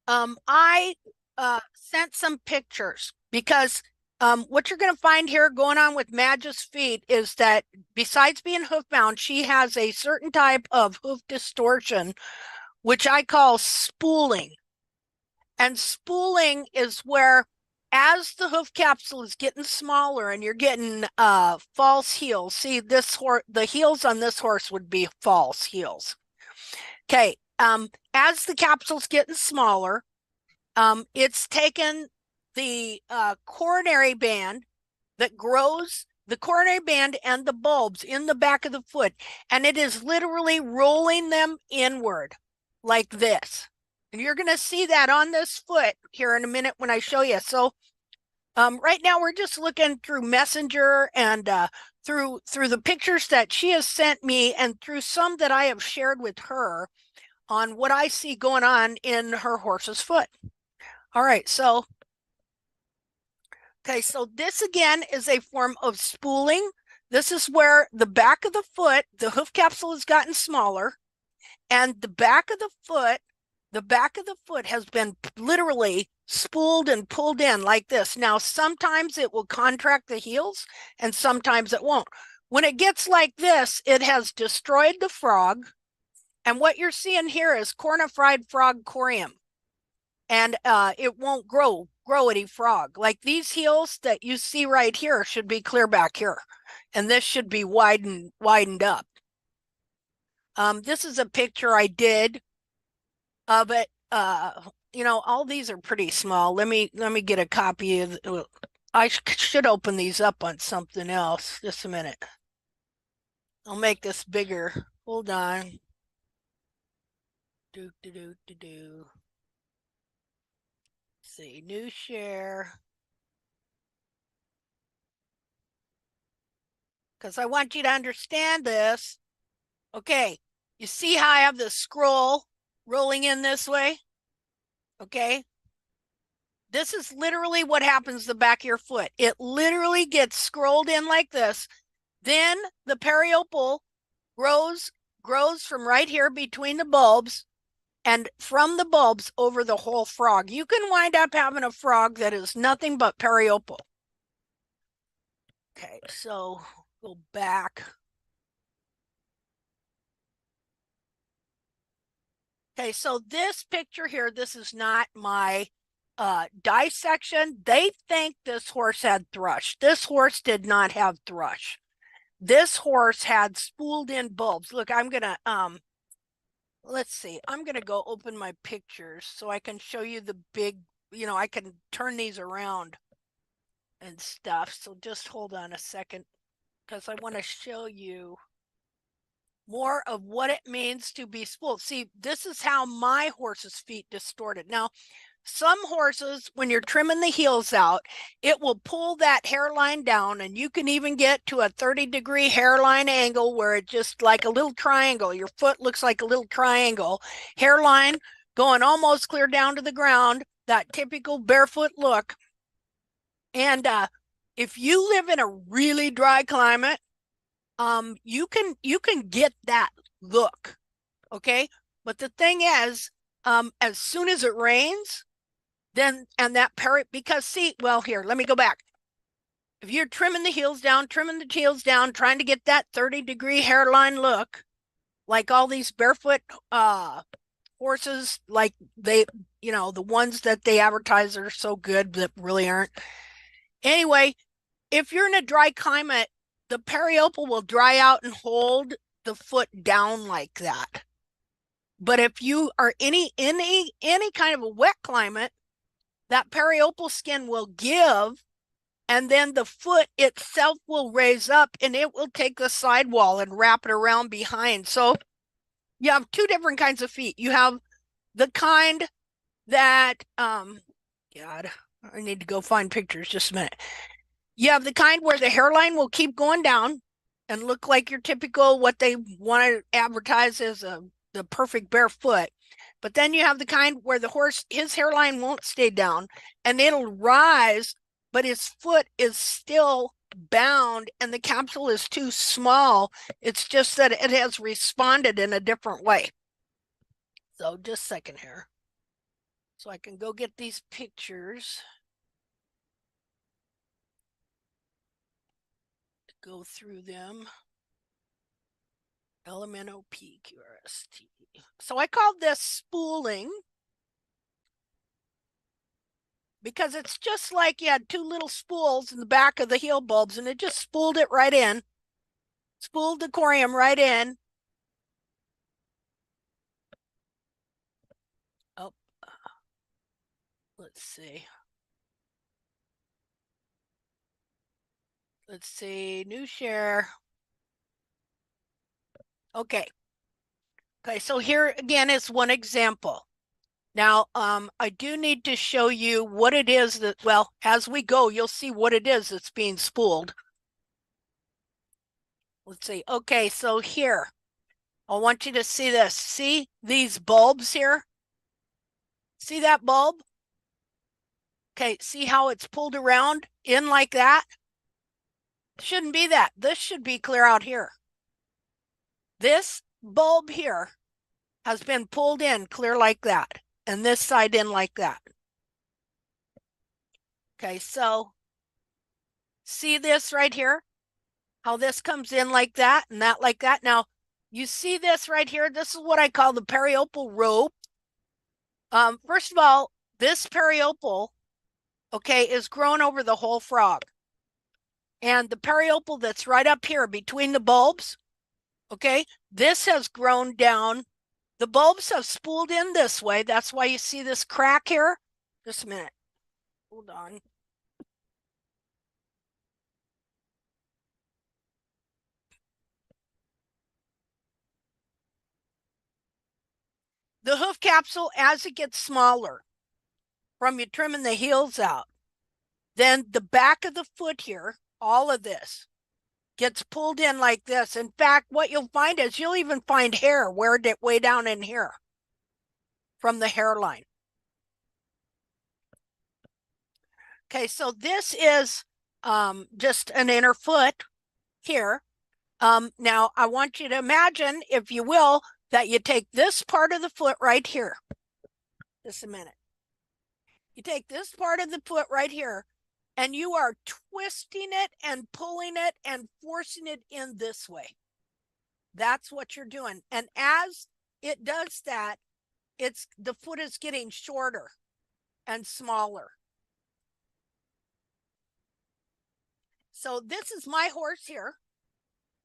I sent some pictures because what you're going to find here going on with Madge's feet is that besides being hoof bound, she has a certain type of hoof distortion, which I call spooling. And spooling is where, as the hoof capsule is getting smaller and you're getting false heels. See, the heels on this horse would be false heels. Okay. As the capsule's getting smaller, it's taken the coronary band that grows, the coronary band and the bulbs in the back of the foot, and it is literally rolling them inward like this. And you're going to see that on this foot here in a minute when I show you. So right now we're just looking through Messenger and through the pictures that she has sent me and through some that I have shared with her on what I see going on in her horse's foot. All right, so this again is a form of spooling. This is where the back of the foot, the hoof capsule has gotten smaller, and the back of the foot has been literally spooled and pulled in like this. Now, sometimes it will contract the heels and sometimes it won't. When it gets like this, it has destroyed the frog. And what you're seeing here is cornified frog corium. And it won't grow any frog. Like these heels that you see right here should be clear back here. And this should be widened up. This is a picture I did of it. All these are pretty small. Let me get a copy of I should open these up on something else. Just a minute. I'll make this bigger. Hold on. See, new share. Because I want you to understand this. Okay, you see how I have the scroll rolling in this way? Okay. This is literally what happens to the back of your foot. It literally gets scrolled in like this. Then the periopal grows from right here between the bulbs and from the bulbs over the whole frog. You can wind up having a frog that is nothing but periopal. Okay, so go back. Okay, so this picture here, this is not my dissection. They think this horse had thrush. This horse did not have thrush. This horse had spooled in bulbs. Look, I'm gonna let's see. I'm gonna go open my pictures so I can show you the big, I can turn these around and stuff. So just hold on a second because I want to show you more of what it means to be spooled. See, this is how my horse's feet distorted. Now, some horses, when you're trimming the heels out, it will pull that hairline down, and you can even get to a 30-degree hairline angle where it just like a little triangle. Your foot looks like a little triangle. Hairline going almost clear down to the ground, that typical barefoot look. And if you live in a really dry climate, you can get that look, okay? But the thing is, as soon as it rains, then because see, well, here, let me go back. If you're trimming the heels down, trying to get that 30-degree hairline look, like all these barefoot horses, like the ones that they advertise are so good that really aren't. Anyway, if you're in a dry climate, the periopal will dry out and hold the foot down like that. But if you are any kind of a wet climate, that periopal skin will give, and then the foot itself will raise up and it will take the sidewall and wrap it around behind. So you have two different kinds of feet. You have the kind that God, I need to go find pictures just a minute. You have the kind where the hairline will keep going down and look like your typical, what they want to advertise as the perfect barefoot. But then you have the kind where the horse, his hairline won't stay down and it'll rise, but his foot is still bound and the capsule is too small. It's just that it has responded in a different way. So just a second here. So I can go get these pictures. Go through them. LMNOPQRST. So I called this spooling because it's just like you had two little spools in the back of the heel bulbs and it just spooled it right in. Spooled the corium right in. Oh, let's see. Let's see, new share. Okay. Okay, so here again is one example. Now, I do need to show you what it is that, well, as we go, you'll see what it is that's being spooled. Let's see. Okay, so here, I want you to see this. See these bulbs here? See that bulb? Okay, see how it's pulled around in like that? Shouldn't be that. This should be clear out here. This bulb here has been pulled in clear like that, and this side in like that. Okay, so see this right here? How this comes in like that and that like that. Now, you see this right here? This is what I call the periopal rope. First of all, this periopal, okay, is grown over the whole frog. And the periopal that's right up here between the bulbs, okay, this has grown down. The bulbs have spooled in this way. That's why you see this crack here. Just a minute. Hold on. The hoof capsule, as it gets smaller from you trimming the heels out, then the back of the foot here, all of this gets pulled in like this. In fact, what you'll find is you'll even find hair way down in here from the hairline. Okay, so this is just an inner foot here. Now, I want you to imagine, if you will, that you take this part of the foot right here. Just a minute. You take this part of the foot right here, and you are twisting it and pulling it and forcing it in this way. That's what you're doing. And as it does that, the foot is getting shorter and smaller. So this is my horse here.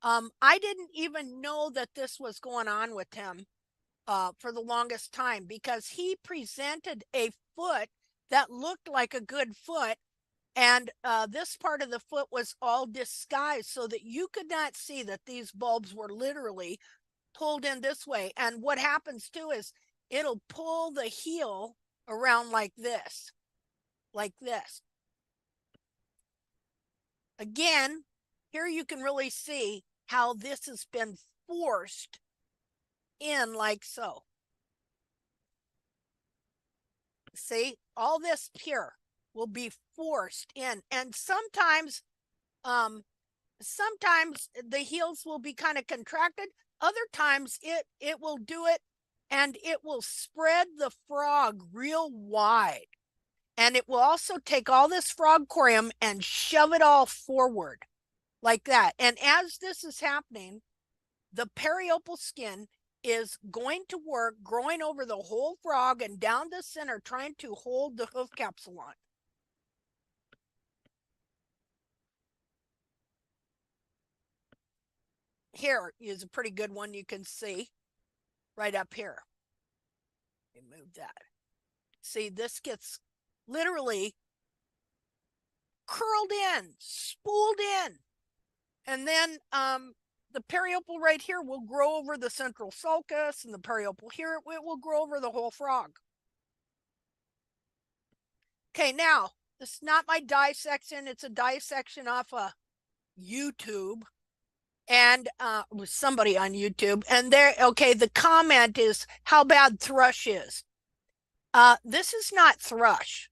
I didn't even know that this was going on with him for the longest time because he presented a foot that looked like a good foot. And this part of the foot was all disguised so that you could not see that these bulbs were literally pulled in this way. And what happens too is it'll pull the heel around like this, like this. Again, here you can really see how this has been forced in like so. See, all this here will be forced in. And sometimes the heels will be kind of contracted. Other times it will do it and it will spread the frog real wide. And it will also take all this frog corium and shove it all forward like that. And as this is happening, the periopal skin is going to work growing over the whole frog and down the center, trying to hold the hoof capsule on. Here is a pretty good one you can see right up here. Let me move that. See, this gets literally curled in, spooled in. And then the periopal right here will grow over the central sulcus, and the periopal here, it will grow over the whole frog. Okay, now, this is not my dissection. It's a dissection off of YouTube. And with somebody on YouTube. And there, okay, the comment is how bad thrush is. This is not thrush.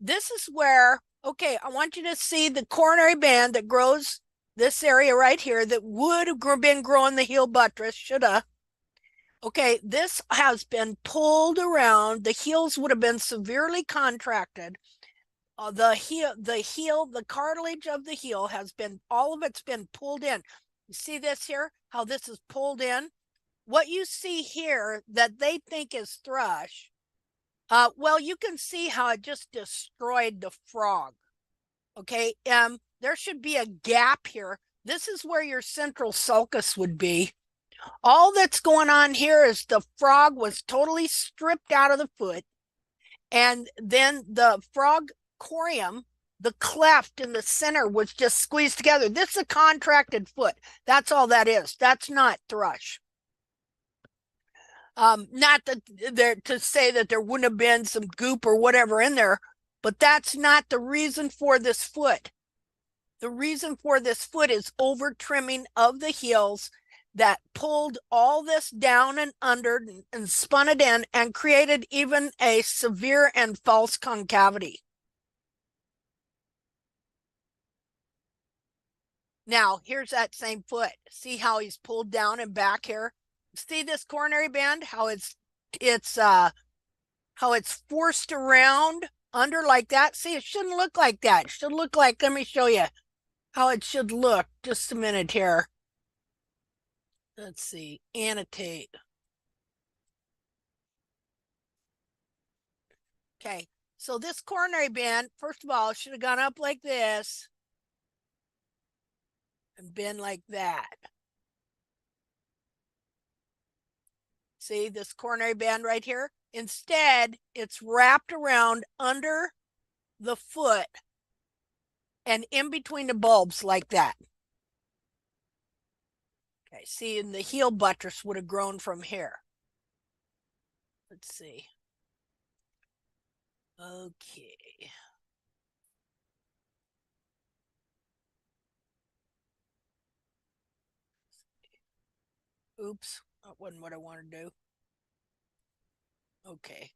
This is where, okay, I want you to see the coronary band that grows this area right here that would have been growing the heel buttress, should have. Okay, this has been pulled around. The heels would have been severely contracted. The cartilage of the heel has been, all of it's been pulled in. You see this here, how this is pulled in? What you see here that they think is thrush, well, you can see how it just destroyed the frog. Okay, there should be a gap here. This is where your central sulcus would be. All that's going on here is the frog was totally stripped out of the foot, and then the frog corium, the cleft in the center, was just squeezed together. This is a contracted foot. That's all that is. That's not thrush. Not that there to say that there wouldn't have been some goop or whatever in there, but that's not the reason for this foot. The reason for this foot is over trimming of the heels that pulled all this down and under and spun it in and created even a severe and false concavity. Now, here's that same foot. See how he's pulled down and back here? See this coronary band, how it's forced around under like that? See, it shouldn't look like that. It should look like, let me show you how it should look. Just a minute here. Let's see, annotate. Okay, so this coronary band, first of all, should have gone up like this and been like that. See this coronary band right here? Instead, it's wrapped around under the foot and in between the bulbs like that. Okay, see, and the heel buttress would have grown from here. Let's see. Okay. Oops, that wasn't what I wanted to do. Okay.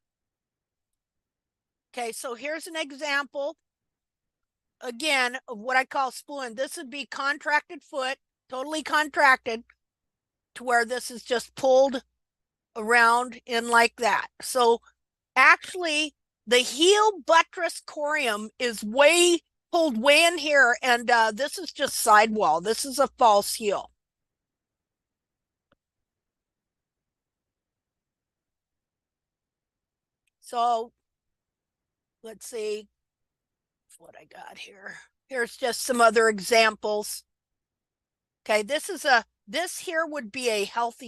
Okay, so here's an example, again, of what I call spooling. This would be contracted foot, totally contracted, to where this is just pulled around in like that. So actually, the heel buttress corium is pulled way in here, and this is just sidewall. This is a false heel. So let's see what I got here. Here's just some other examples. Okay, this here would be a healthy